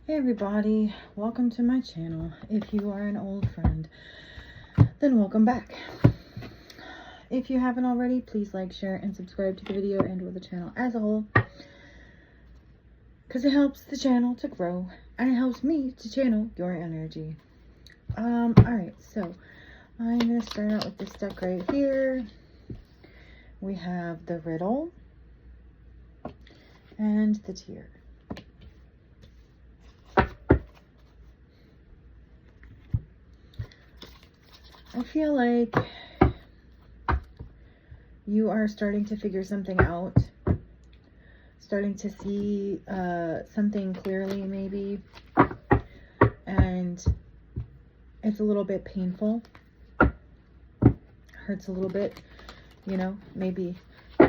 Hey everybody, welcome to my channel. If you are an old friend, then welcome back. If you haven't already, please like, share, and subscribe to the video and or the channel as a whole, because it helps the channel to grow and it helps me to channel your energy. Alright, so I'm going to start out with this deck right here. We have the riddle and the tear. I feel like you are starting to figure something out, starting to see something clearly maybe, and it's a little bit painful, hurts a little bit, you know, maybe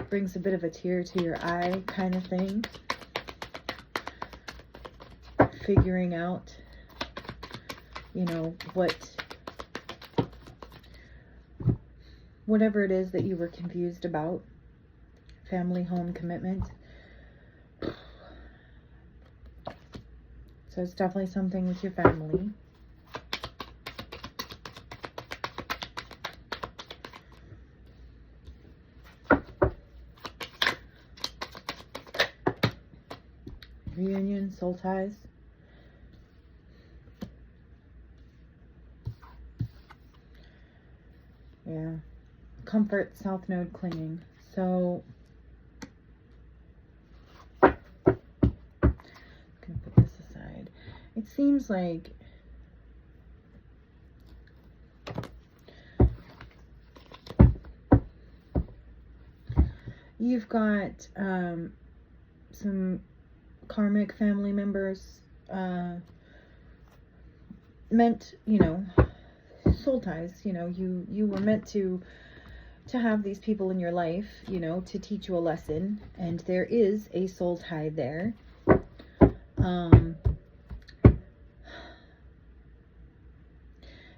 brings a bit of a tear to your eye kind of thing, figuring out, you know, whatever it is that you were confused about, family, home, commitment. So it's definitely something with your family. Reunion, soul ties. Yeah. Comfort, south node clinging. So I'm gonna put this aside. It seems like you've got some karmic family members meant, you know, soul ties, you know, you were meant to have these people in your life, you know, to teach you a lesson, and there is a soul tie there.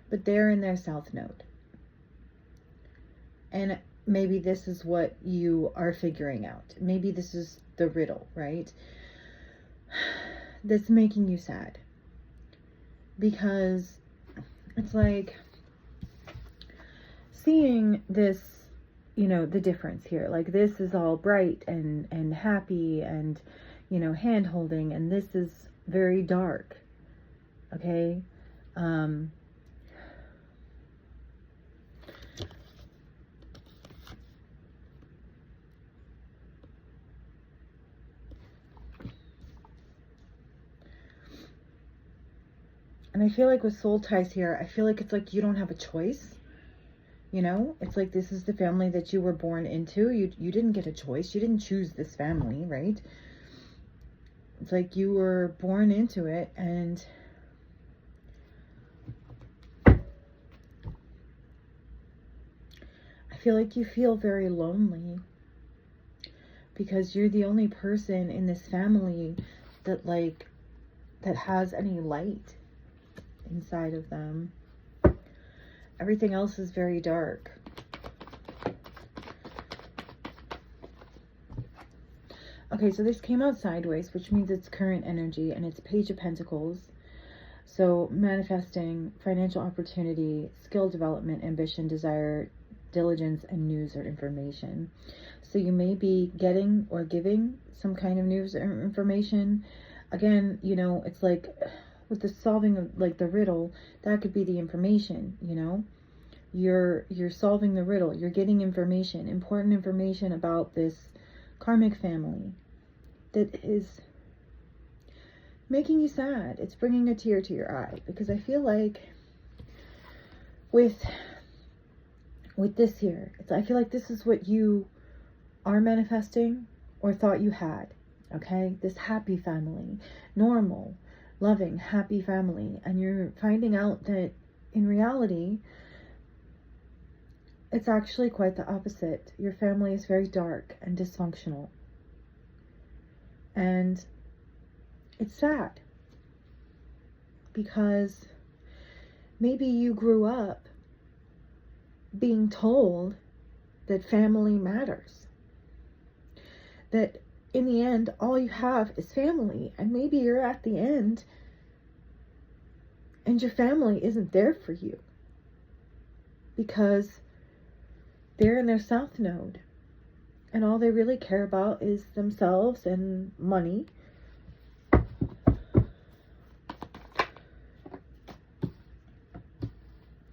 But they're in their south node. And maybe this is what you are figuring out. Maybe this is the riddle, right? That's making you sad. Because it's like seeing this, you know, the difference here. Like this is all bright and happy and, you know, hand holding, and this is very dark. Okay? And I feel like with soul ties here, I feel like it's like you don't have a choice. You know, it's like this is the family that you were born into. You didn't get a choice. You didn't choose this family, right? It's like you were born into it, and I feel like you feel very lonely because you're the only person in this family that has any light inside of them. Everything else is very dark. Okay, so this came out sideways, which means it's current energy, and it's Page of Pentacles. So manifesting financial opportunity, skill development, ambition, desire, diligence, and news or information. So you may be getting or giving some kind of news or information. Again, you know, it's like with the solving of like the riddle, that could be the information, you know. You're solving the riddle, you're getting information, important information about this karmic family that is making you sad. It's bringing a tear to your eye, because I feel like with this here, I feel like this is what you are manifesting or thought you had. Okay, this happy family, normal, loving, happy family, and you're finding out that in reality it's actually quite the opposite. Your family is very dark and dysfunctional, and it's sad because maybe you grew up being told that family matters, that in the end all you have is family, and maybe you're at the end And your family isn't there for you because they're in their south node. And all they really care about is themselves and money.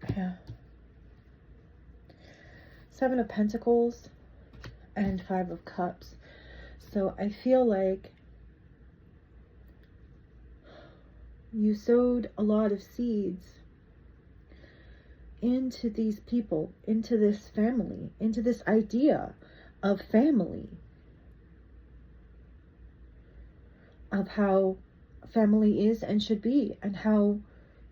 Yeah. Seven of Pentacles and Five of Cups. So I feel like you sowed a lot of seeds into these people, into this family, into this idea of family, of how family is and should be, and how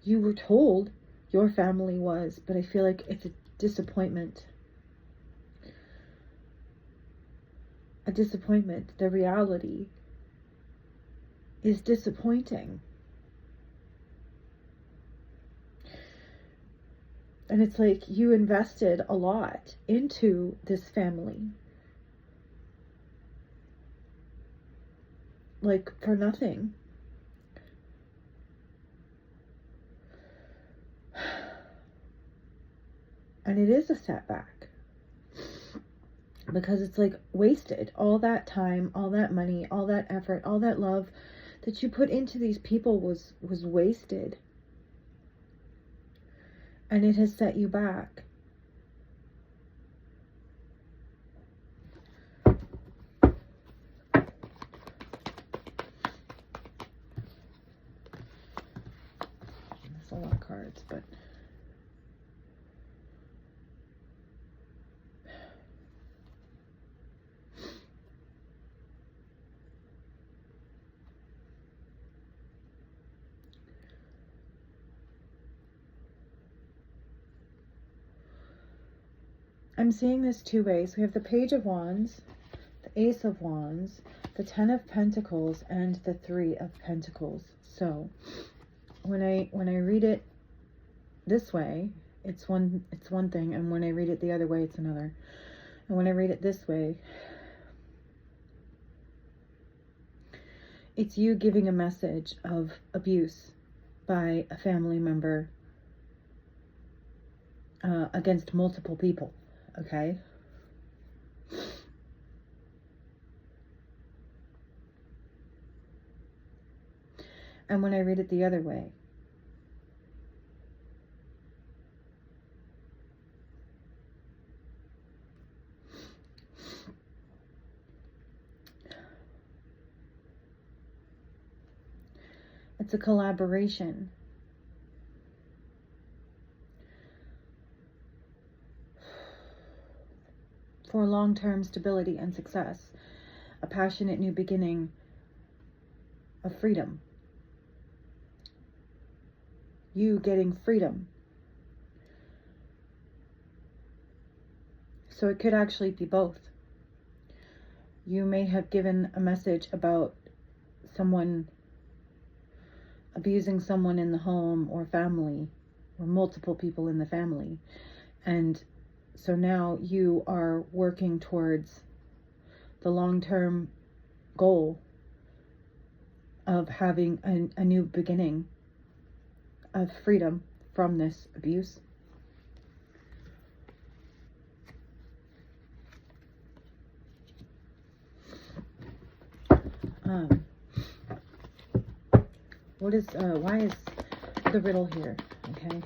you were told your family was. But I feel like it's a disappointment. A disappointment. The reality is disappointing. And it's like you invested a lot into this family. Like for nothing. And it is a setback. Because it's like wasted. All that time, all that money, all that effort, all that love that you put into these people was wasted. And it has set you back. That's a lot of cards, but I'm seeing this two ways. We have the Page of Wands, the Ace of Wands, the Ten of Pentacles, and the Three of Pentacles. So when I read it this way, it's one thing, and when I read it the other way, it's another. And when I read it this way, it's you giving a message of abuse by a family member against multiple people. Okay. And when I read it the other way, it's a collaboration. For long-term stability and success, a passionate new beginning of freedom. You getting freedom. So it could actually be both. You may have given a message about someone abusing someone in the home or family, or multiple people in the family. And so now you are working towards the long-term goal of having a new beginning of freedom from this abuse. Why is the riddle here? Okay.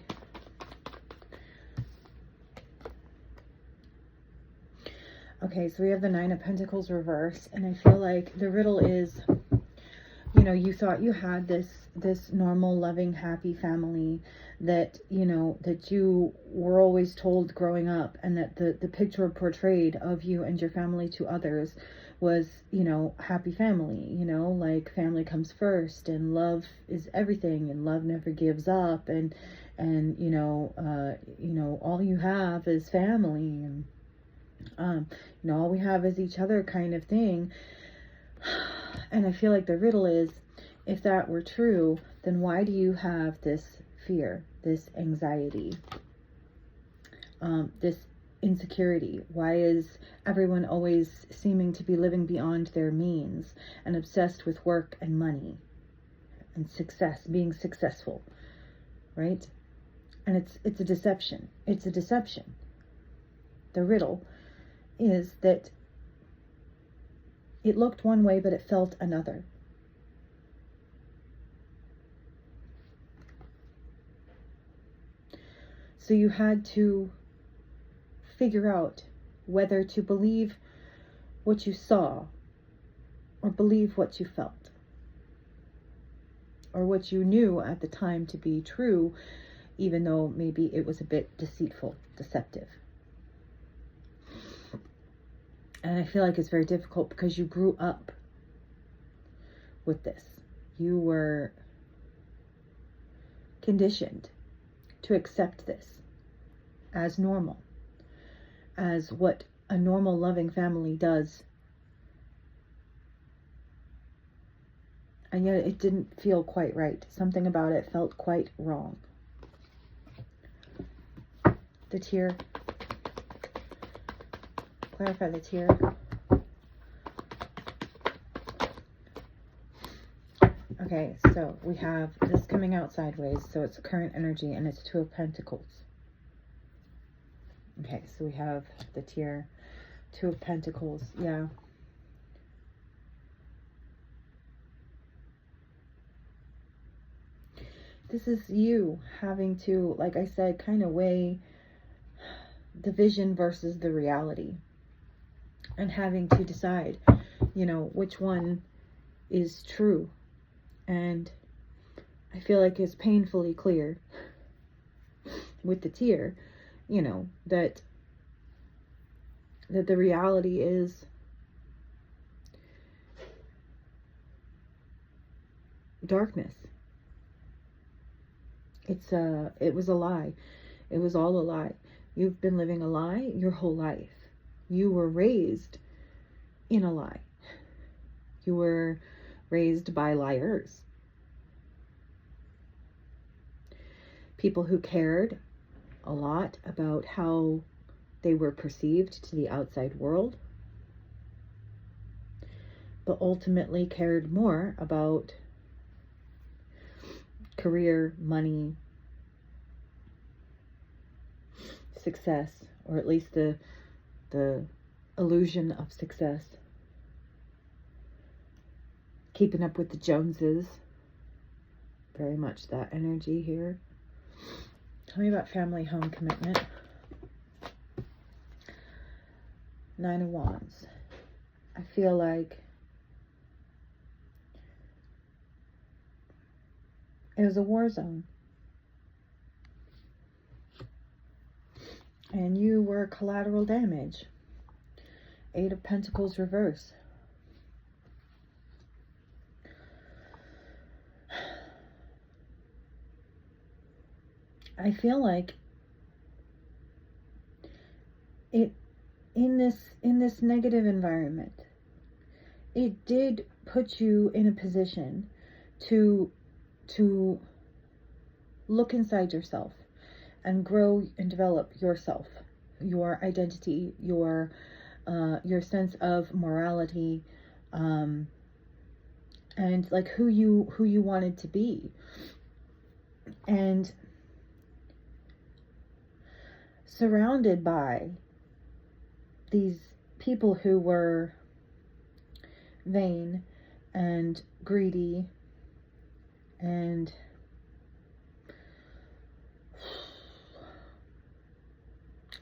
Okay, so we have the Nine of Pentacles reverse, and I feel like the riddle is, you know, you thought you had this normal, loving, happy family that, you know, that you were always told growing up, and that the picture portrayed of you and your family to others was, you know, happy family, you know, like family comes first, and love is everything, and love never gives up, and you know, all you have is family, and you know, all we have is each other, kind of thing. And I feel like the riddle is, if that were true, then why do you have this fear, this anxiety, this insecurity? Why is everyone always seeming to be living beyond their means and obsessed with work and money and success, being successful? right? And it's a deception. It's a deception. The riddle is that it looked one way, but it felt another. So you had to figure out whether to believe what you saw or believe what you felt, or what you knew at the time to be true, even though maybe it was a bit deceitful, deceptive. And I feel like it's very difficult because you grew up with this. You were conditioned to accept this as normal, as what a normal loving family does. And yet it didn't feel quite right. Something about it felt quite wrong. The tear. Clarify the tear. Okay, so we have this coming out sideways, so it's current energy, and it's Two of Pentacles. Okay, so we have the tear, Two of Pentacles, yeah. This is you having to, like I said, kind of weigh the vision versus the reality, and having to decide, you know, which one is true. And I feel like it's painfully clear with the tear, you know, that the reality is darkness. It was a lie. It was all a lie. You've been living a lie your whole life. You were raised in a lie. You were raised by liars. People who cared a lot about how they were perceived to the outside world, but ultimately cared more about career, money, success, or at least the illusion of success. Keeping up with the Joneses. Very much that energy here. Tell me about family, home, commitment. Nine of Wands. I feel like it was a war zone. And you were collateral damage. Eight of Pentacles reverse. I feel like it in this negative environment, it did put you in a position to look inside yourself and grow and develop yourself, your identity, your sense of morality, and like who you wanted to be. And surrounded by these people who were vain and greedy and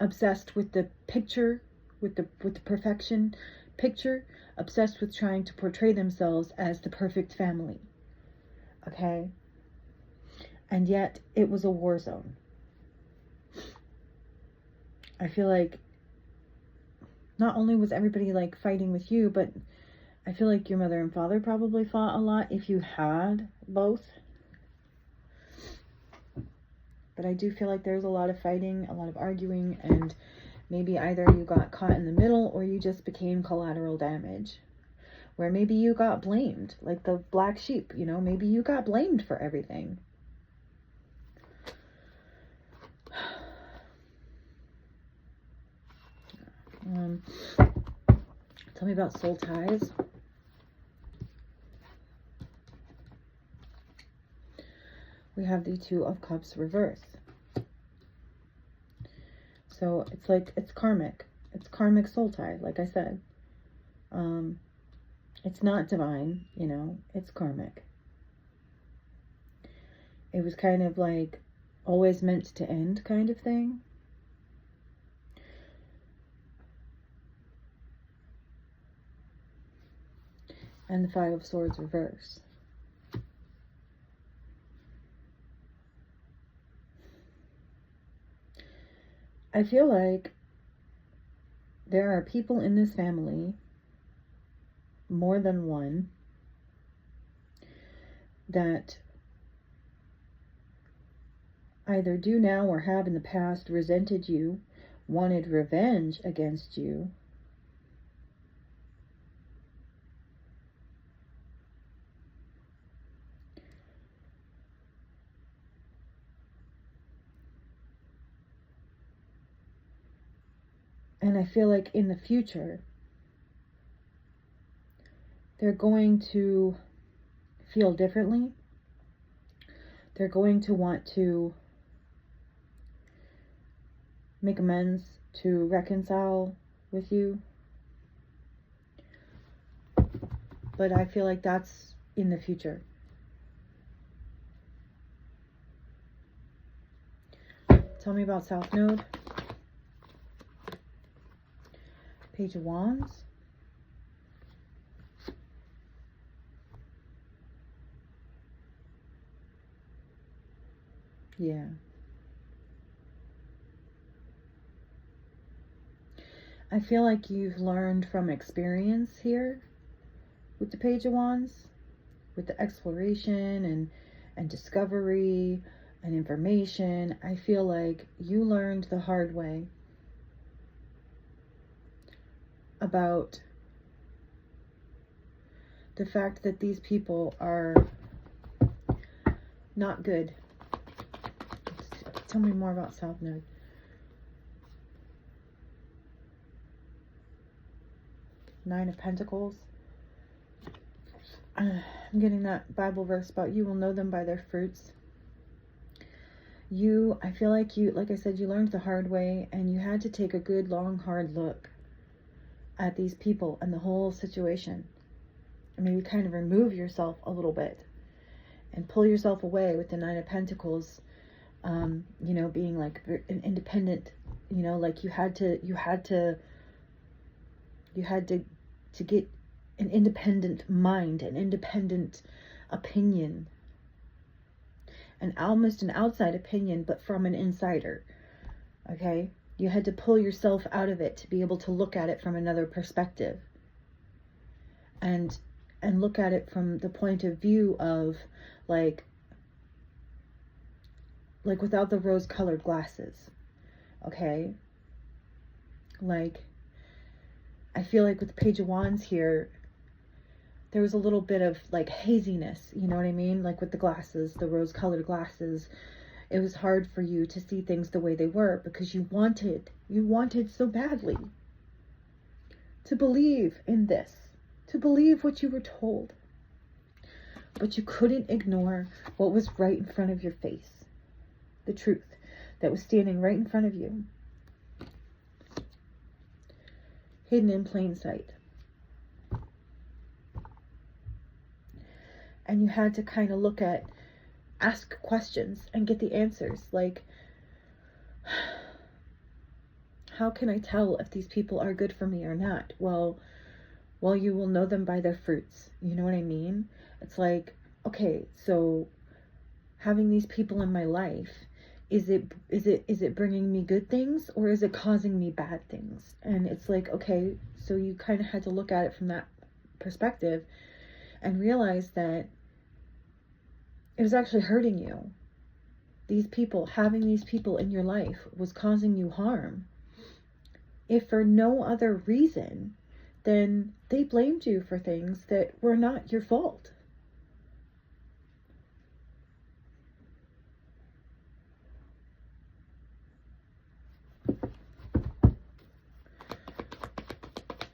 obsessed with the picture, with the perfection picture, obsessed with trying to portray themselves as the perfect family. Okay? And yet it was a war zone. I feel like not only was everybody like fighting with you, but I feel like your mother and father probably fought a lot if you had both. But I do feel like there's a lot of fighting, a lot of arguing, and maybe either you got caught in the middle or you just became collateral damage. Where maybe you got blamed, like the black sheep, you know, maybe you got blamed for everything. Tell me about soul ties. we have the Two of Cups reverse. So it's like, it's karmic. It's karmic soul tie, like I said. It's not divine, you know, it's karmic. It was kind of like always meant to end kind of thing. And the Five of Swords reverse. I feel like there are people in this family, more than one, that either do now or have in the past resented you, wanted revenge against you, and I feel like in the future, they're going to feel differently. They're going to want to make amends, to reconcile with you. But I feel like that's in the future. Tell me about South Node. Page of Wands. Yeah. I feel like you've learned from experience here with the Page of Wands, with the exploration and discovery and information. I feel like you learned the hard way about the fact that these people are not good. Tell me more about South Node. Nine of Pentacles. I'm getting that Bible verse about you will know them by their fruits. I feel like like I said, you learned the hard way, and you had to take a good, long, hard look at these people and the whole situation. And maybe kind of remove yourself a little bit and pull yourself away with the Nine of Pentacles, you know, being like an independent, you know, like you had to get an independent mind, an independent opinion, and almost an outside opinion, but from an insider. Okay? You had to pull yourself out of it to be able to look at it from another perspective. And look at it from the point of view of like without the rose-colored glasses. Okay? Like, I feel like with the Page of Wands here, there was a little bit of like haziness, you know what I mean? Like with the glasses, the rose-colored glasses, it was hard for you to see things the way they were because you wanted so badly to believe in this, to believe what you were told. But you couldn't ignore what was right in front of your face, the truth that was standing right in front of you, hidden in plain sight. And you had to kind of ask questions and get the answers. Like, how can I tell if these people are good for me or not? Well, you will know them by their fruits. You know what I mean? It's like, okay, so having these people in my life, is it bringing me good things or is it causing me bad things? And it's like, okay, so you kind of had to look at it from that perspective and realize that it was actually hurting you. Having these people in your life was causing you harm. If for no other reason, then they blamed you for things that were not your fault.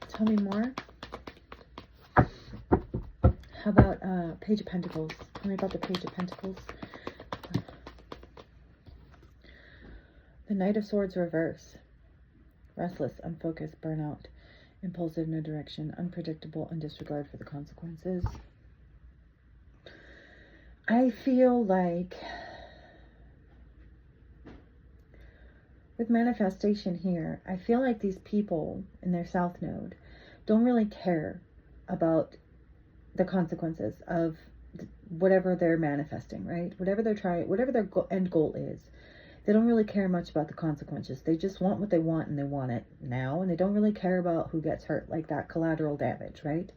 Tell me more. How about Page of Pentacles? Tell me about the Page of Pentacles. Knight of Swords reverse. Restless, unfocused, burnout, impulsive, no direction, unpredictable, and disregard for the consequences. I feel like with manifestation here, I feel like these people in their south node don't really care about the consequences of whatever they're manifesting, right? Whatever they're trying, whatever their end goal is, they don't really care much about the consequences. They just want what they want, and they want it now, and they don't really care about who gets hurt, like that collateral damage, right?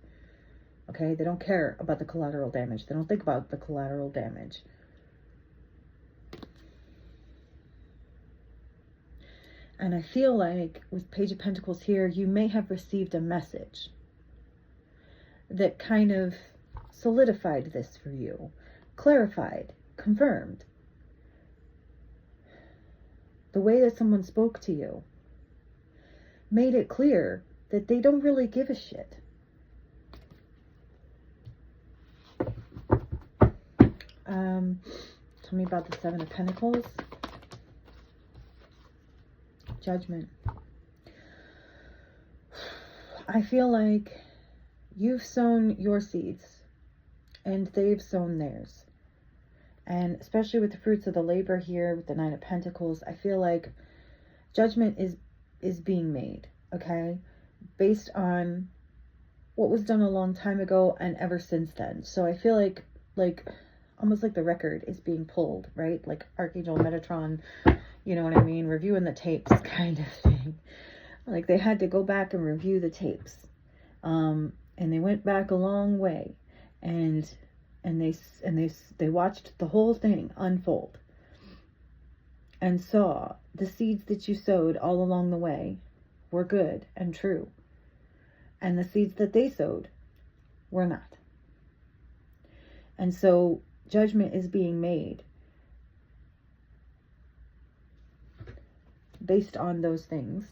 Okay, they don't care about the collateral damage. They don't think about the collateral damage. And I feel like with Page of Pentacles here, you may have received a message that kind of solidified this for you, clarified, confirmed the way that someone spoke to you, made it clear that they don't really give a shit. Tell me about the Seven of Pentacles. Judgment. I feel like you've sown your seeds and they've sown theirs. And especially with the fruits of the labor here with the Nine of Pentacles, I feel like judgment is being made, okay? Based on what was done a long time ago and ever since then. So I feel like almost like the record is being pulled, right? Like Archangel Metatron, you know what I mean? Reviewing the tapes kind of thing. Like they had to go back and review the tapes. And they went back a long way. And they watched the whole thing unfold. And saw the seeds that you sowed all along the way were good and true. And the seeds that they sowed were not. And so judgment is being made based on those things,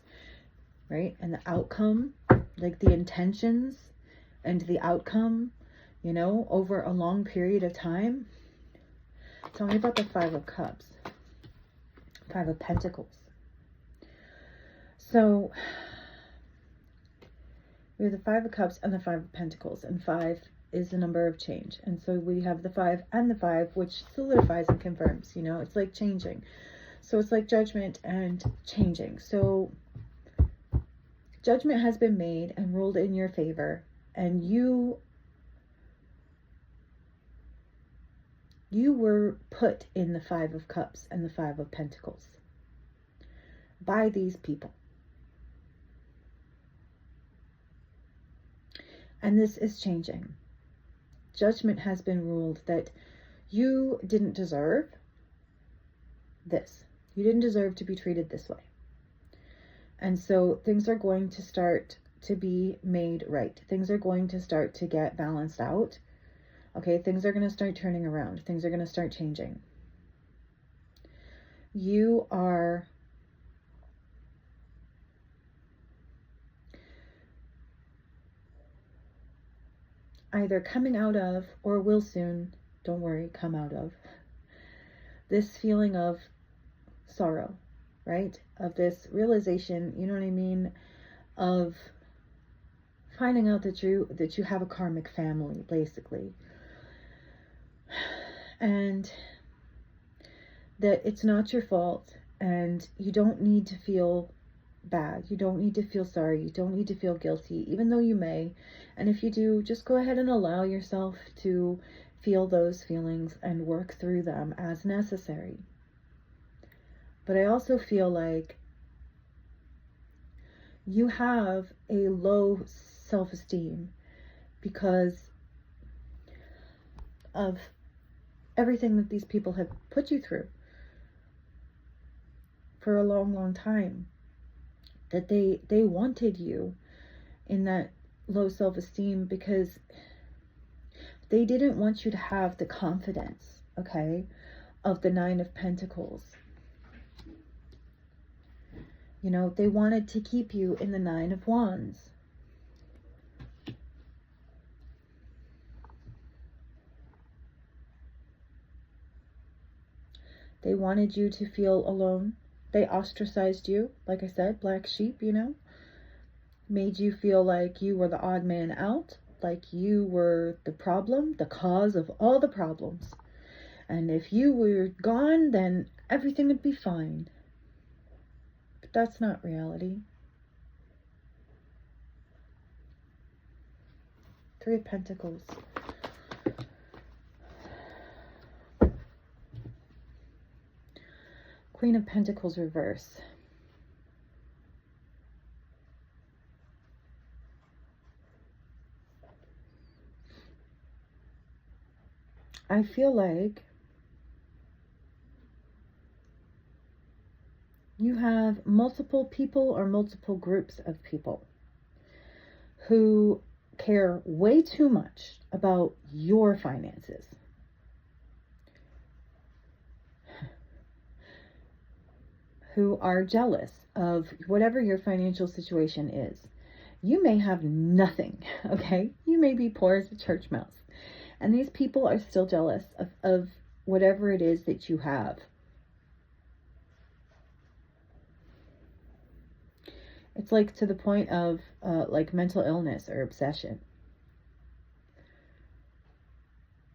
right? And the outcome, like the intentions and the outcome, you know, over a long period of time. Tell me about the Five of Cups, Five of Pentacles. So we have the Five of Cups and the Five of Pentacles, and 5 is the number of change. And so we have the 5 and the 5, which solidifies and confirms, you know, it's like changing. So it's like judgment and changing. So judgment has been made and ruled in your favor, and you were put in the Five of Cups and the Five of Pentacles by these people. And this is changing. Judgment has been ruled that you didn't deserve this. You didn't deserve to be treated this way. And so things are going to start to be made right. Things are going to start to get balanced out. Okay, things are going to start turning around. Things are going to start changing. You are either coming out of, or will soon, don't worry, come out of, this feeling of sorrow, right? Of this realization, you know what I mean, of finding out that you have a karmic family, basically. And that it's not your fault, and you don't need to feel bad. You don't need to feel sorry. You don't need to feel guilty, even though you may. And if you do, just go ahead and allow yourself to feel those feelings and work through them as necessary. But I also feel like you have a low self-esteem because of everything that these people have put you through for a long, long time. That they wanted you in that low self-esteem because they didn't want you to have the confidence, okay, of the Nine of Pentacles. You know, they wanted to keep you in the Nine of Wands. They wanted you to feel alone. They ostracized you, like I said, black sheep, you know, made you feel like you were the odd man out, like you were the problem, the cause of all the problems. And if you were gone, then everything would be fine. But that's not reality. Three of Pentacles. Queen of Pentacles reverse. I feel like you have multiple people or multiple groups of people who care way too much about your finances. Who are jealous of whatever your financial situation is. You may have nothing, okay? You may be poor as a church mouse. And these people are still jealous of whatever it is that you have. It's like to the point of like mental illness or obsession.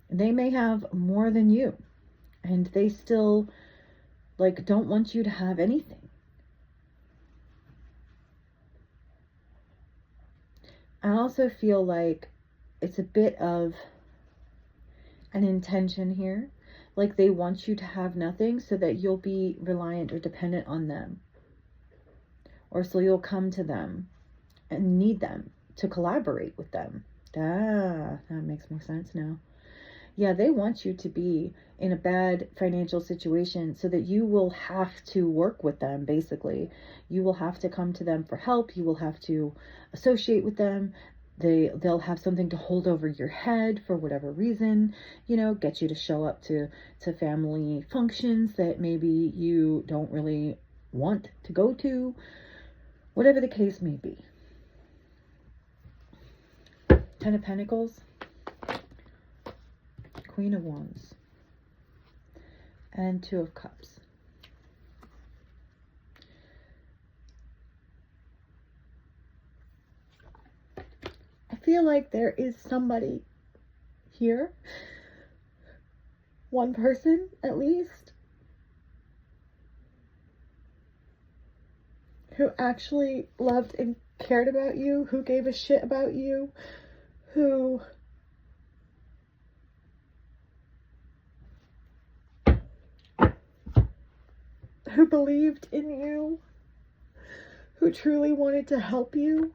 They may have more than you, and they still like don't want you to have anything. I also feel like it's a bit of an intention here. Like they want you to have nothing so that you'll be reliant or dependent on them. Or so you'll come to them and need them to collaborate with them. Ah, that makes more sense now. Yeah, they want you to be in a bad financial situation so that you will have to work with them, basically. You will have to come to them for help. You will have to associate with them. They'll have something to hold over your head for whatever reason, you know, get you to show up to family functions that maybe you don't really want to go to, whatever the case may be. Ten of Pentacles, Queen of Wands, and Two of Cups. I feel like there is somebody here, one person at least, who actually loved and cared about you, who gave a shit about you, who believed in you, who truly wanted to help you,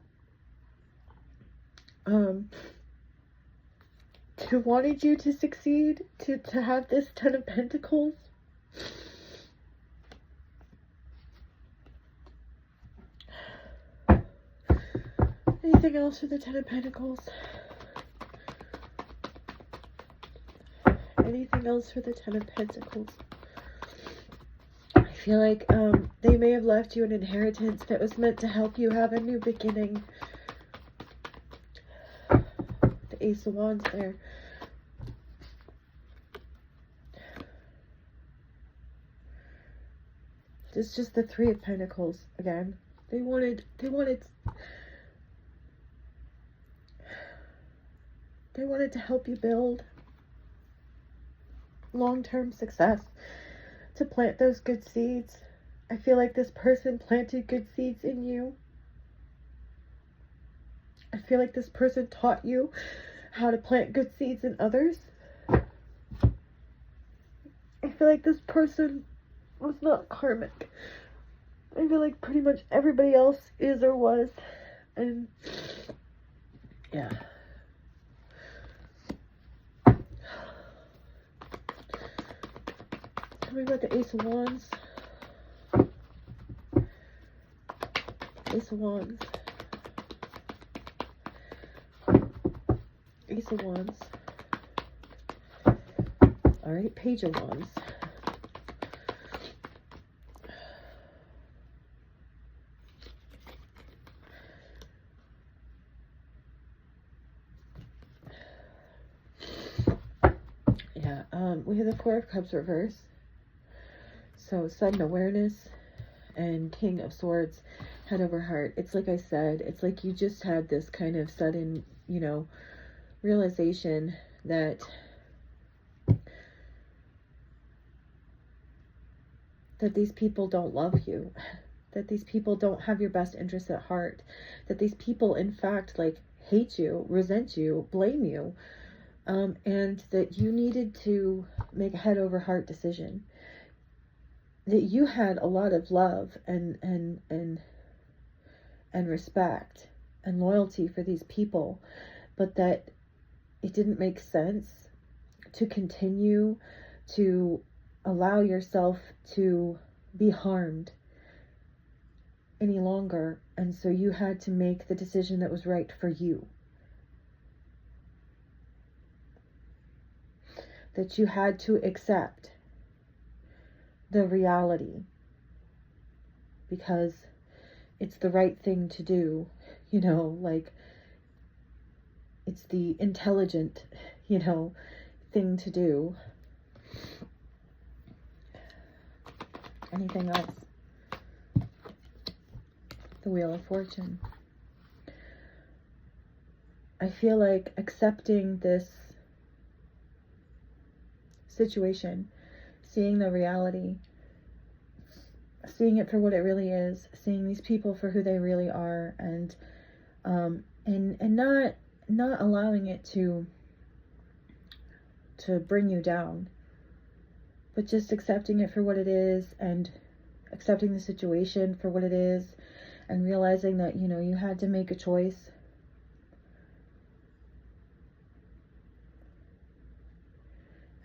who wanted you to succeed, to have this Ten of Pentacles. Anything else for the Ten of Pentacles? Anything else for the Ten of Pentacles? I feel like they may have left you an inheritance that was meant to help you have a new beginning. The Ace of Wands there. It's just the Three of Pentacles again. They wanted to help you build long-term success, to plant those good seeds. I feel like this person planted good seeds in you. I feel like this person taught you how to plant good seeds in others. I feel like this person was not karmic. I feel like pretty much everybody else is or was. And yeah. Tell me about the Ace of Wands. Ace of Wands. Ace of Wands. Alright, Page of Wands. Yeah, we have the Four of Cups reverse. So sudden awareness, and King of Swords, head over heart. It's like I said, it's like you just had this kind of sudden, you know, realization that these people don't love you, that these people don't have your best interests at heart, that these people, in fact, like, hate you, resent you, blame you, and that you needed to make a head over heart decision. That you had a lot of love and respect and loyalty for these people, but that it didn't make sense to continue to allow yourself to be harmed any longer. And so you had to make the decision that was right for you. That you had to accept the reality because it's the right thing to do, you know, like it's the intelligent, you know, thing to do. Anything else? The Wheel of Fortune. I feel like accepting this situation, seeing the reality, seeing it for what it really is, seeing these people for who they really are, and not allowing it to bring you down, but just accepting it for what it is, and accepting the situation for what it is, and realizing that, you know, you had to make a choice.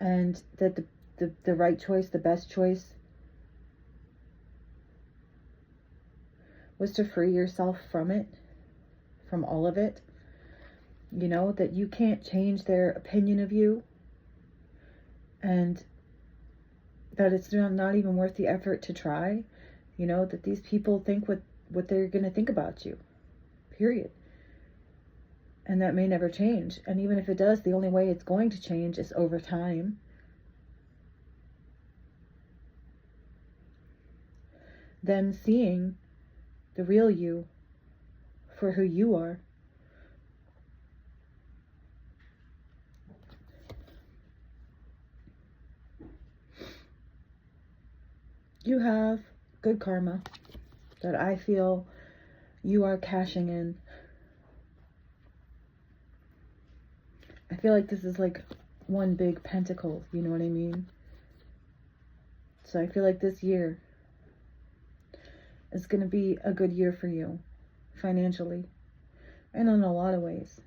And that the right choice, the best choice, was to free yourself from it, from all of it. You know, that you can't change their opinion of you, and that it's not even worth the effort to try. You know, that these people think what they're going to think about you, period. And that may never change. And even if it does, the only way it's going to change is over time. Them seeing the real you for who you are. You have good karma that I feel you are cashing in. I feel like this is like one big pentacle, you know what I mean? So I feel like this year is going to be a good year for you, financially, and in a lot of ways.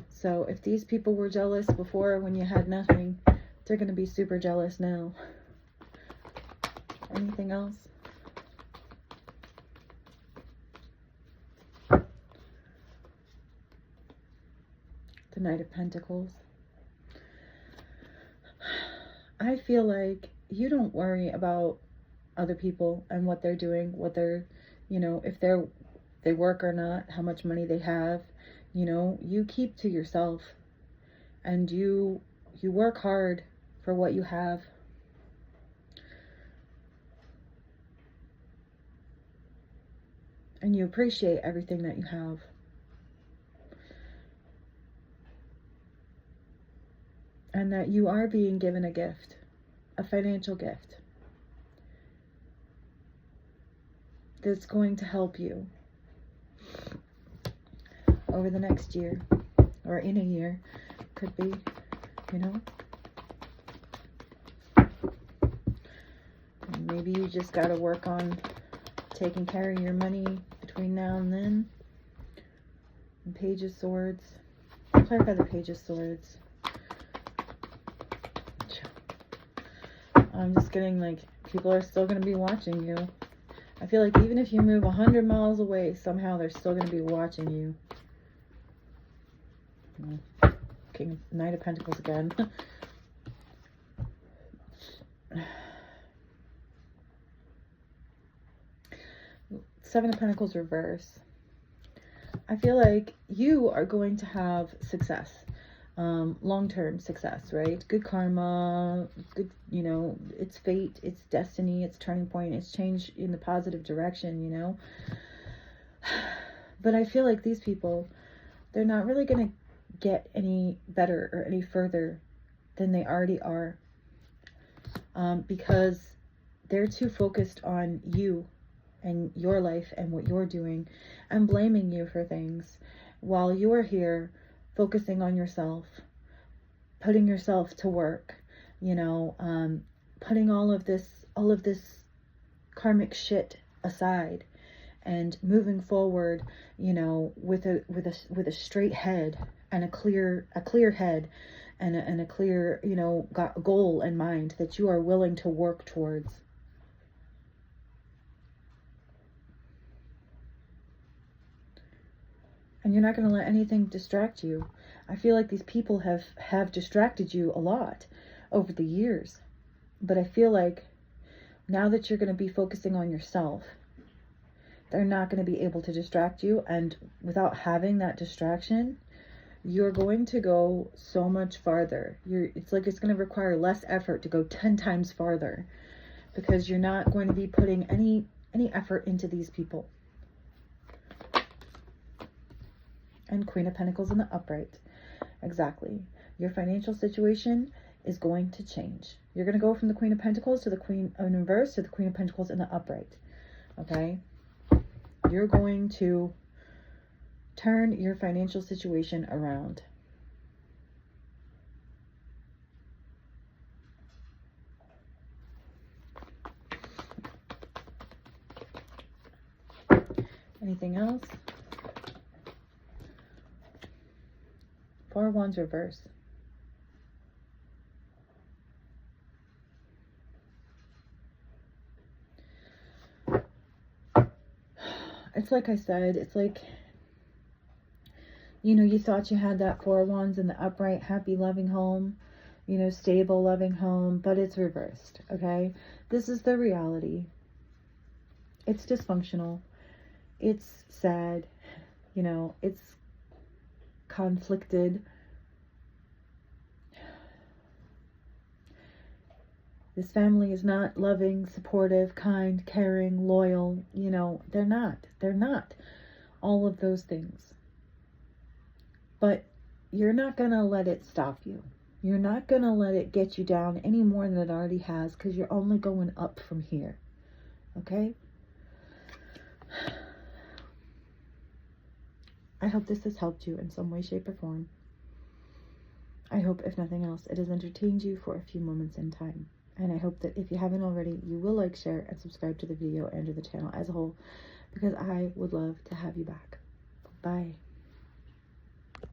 So if these people were jealous before when you had nothing, they're going to be super jealous now. Anything else? The Knight of Pentacles. I feel like you don't worry about other people and what they're doing, what they're, you know, if they work or not, how much money they have. You know, you keep to yourself, and you work hard for what you have. And you appreciate everything that you have. And that you are being given a gift, a financial gift, that's going to help you over the next year, or in a year, could be, you know. And maybe you just got to work on taking care of your money between now and then. And Page of Swords. Clarify the Page of Swords. I'm just getting like, people are still going to be watching you. I feel like even if you move 100 miles away, somehow they're still going to be watching you. Knight of Pentacles again. Seven of Pentacles reverse. I feel like you are going to have success. long-term success, right? Good karma, good, you know, it's fate, it's destiny, it's turning point, it's change in the positive direction, you know. But I feel like these people, they're not really going to get any better or any further than they already are, because they're too focused on you and your life and what you're doing and blaming you for things, while you're here focusing on yourself, putting yourself to work, you know, putting all of this karmic shit aside and moving forward, you know, with a straight head and a clear head and a clear, you know, goal in mind that you are willing to work towards. And you're not going to let anything distract you. I feel like these people have distracted you a lot over the years. But I feel like now that you're going to be focusing on yourself, they're not going to be able to distract you. And without having that distraction, you're going to go so much farther. It's like it's going to require less effort to go 10 times farther, because you're not going to be putting any effort into these people. And Queen of Pentacles in the upright. Exactly. Your financial situation is going to change. You're going to go from the Queen of Pentacles to the Queen of Reverse to the Queen of Pentacles in the upright. Okay? You're going to turn your financial situation around. Anything else? Four of Wands reverse. It's like I said, it's like, you know, you thought you had that Four of Wands in the upright, happy, loving home, you know, stable, loving home, but it's reversed, okay? This is the reality. It's dysfunctional. It's sad. You know, it's conflicted. This family is not loving, supportive, kind, caring, loyal. You know, they're not. They're not all of those things. But you're not going to let it stop you. You're not going to let it get you down any more than it already has, because you're only going up from here. Okay? I hope this has helped you in some way, shape, or form. I hope, if nothing else, it has entertained you for a few moments in time. And I hope that if you haven't already, you will like, share, and subscribe to the video and to the channel as a whole, because I would love to have you back. Bye.